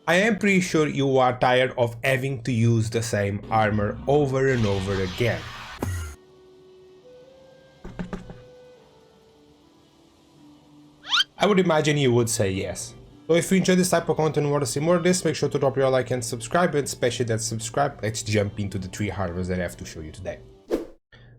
I am pretty sure you are tired of having to use the same armor over and over again. I would imagine you would say yes. So if you enjoy this type of content and want to see more of this, make sure to drop your like and subscribe, and especially that subscribe. Let's jump into the 3 armors that I have to show you today.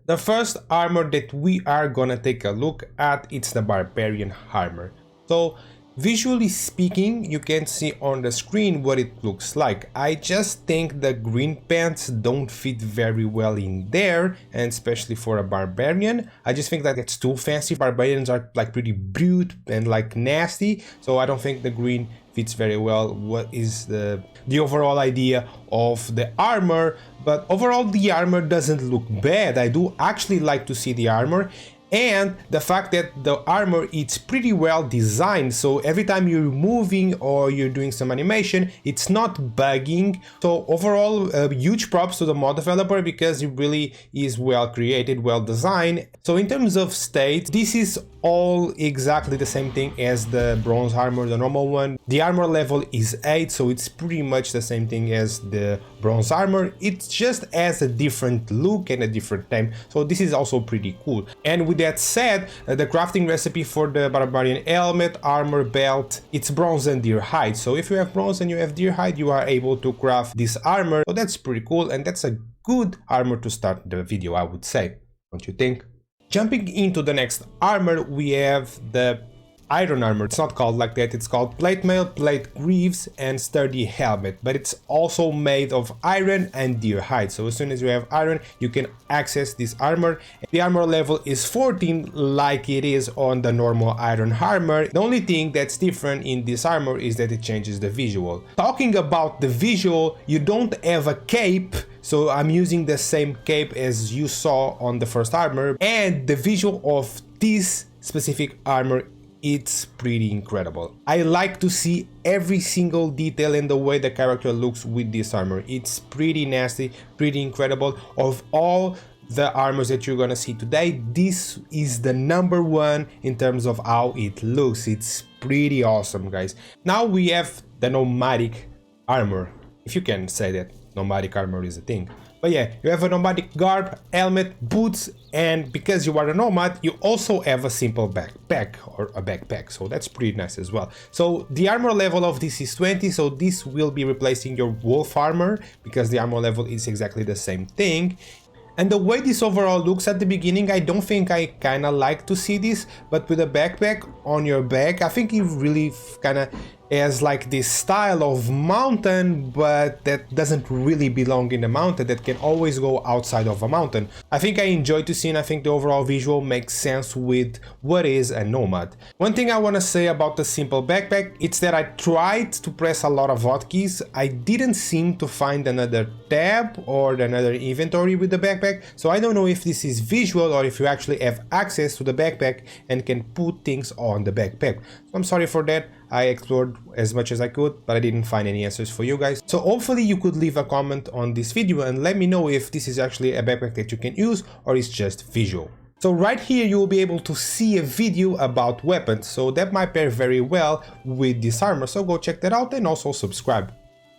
The first armor that we are gonna take a look at, it's the Barbarian armor. So visually speaking, you can see on the screen what it looks like. I just think the green pants don't fit very well in there, and especially for a barbarian. I just think that it's too fancy. Barbarians are like pretty brute and like nasty, so I don't think the green fits very well. What is the overall idea of the armor? But overall the armor doesn't look bad. I do actually like to see the armor, and the fact that the armor is pretty well designed, so every time you're moving or you're doing some animation, it's not bugging. So overall, huge props to the mod developer, because it really is well created, well designed. So in terms of state, this is all exactly the same thing as the bronze armor, the normal one. The armor level is 8, so it's pretty much the same thing as the bronze armor. It just has a different look and a different name, so this is also pretty cool. And with that said, the crafting recipe for the barbarian helmet, armor, belt, it's bronze and deer hide. So if you have bronze and you have deer hide, you are able to craft this armor. So that's pretty cool, and that's a good armor to start the video, I would say. Don't you think? Jumping into the next armor, we have the iron armor. It's not called like that, it's called plate mail, plate greaves, and sturdy helmet, but it's also made of iron and deer hide. So as soon as you have iron, you can access this armor. The armor level is 14, like it is on the normal iron armor. The only thing that's different in this armor is that it changes the visual. Talking about the visual, you don't have a cape, so I'm using the same cape as you saw on the first armor, and the visual of this specific armor, it's pretty incredible. I like to see every single detail in the way the character looks with this armor. It's pretty nasty, pretty incredible. Of all the armors that you're gonna see today, this is the number one in terms of how it looks. It's pretty awesome, guys. Now we have the nomadic armor, if you can say that nomadic armor is a thing. But yeah, you have a nomadic garb, helmet, boots, and because you are a nomad, you also have a simple backpack or a backpack, so that's pretty nice as well. So the armor level of this is 20, so this will be replacing your wolf armor, because the armor level is exactly the same thing. And the way this overall looks at the beginning, I don't think I kind of like to see this, but with a backpack on your back, I think it really kind of has like this style of mountain, but that doesn't really belong in the mountain, that can always go outside of a mountain. I think I enjoy to see, and I think the overall visual makes sense with what is a nomad. One thing I want to say about the simple backpack, it's that I tried to press a lot of hotkeys. I didn't seem to find another tab or another inventory with the backpack, so I don't know if this is visual or if you actually have access to the backpack and can put things on the backpack. So I'm sorry for that. I explored as much as I could, but I didn't find any answers for you guys. So hopefully you could leave a comment on this video and let me know if this is actually a backpack that you can use or it's just visual. So right here you will be able to see a video about weapons, so that might pair very well with this armor, so go check that out and also subscribe.